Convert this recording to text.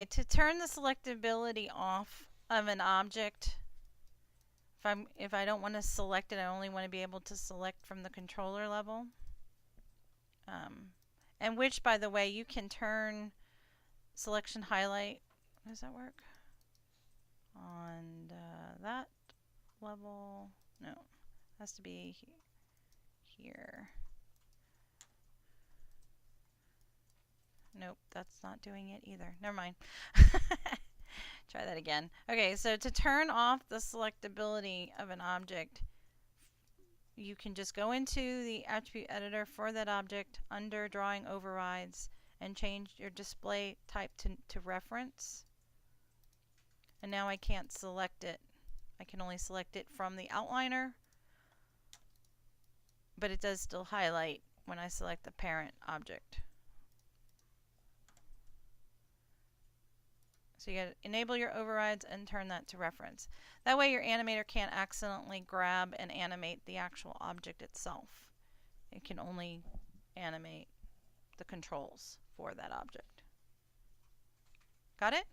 To turn the selectability off of an object, if I don't want to select it, I only want to be able to select from the controller level. And which, by the way, you can turn selection highlight. How does that work? On that level. No, it has to be here. Nope, that's not doing it either. Never mind. Try that again. Okay, so to turn off the selectability of an object, you can just go into the attribute editor for that object under drawing overrides and change your display type to reference. And now I can't select it. I can only select it from the outliner, but it does still highlight when I select the parent object. So you gotta enable your overrides and turn that to reference. That way your animator can't accidentally grab and animate the actual object itself. It can only animate the controls for that object. Got it?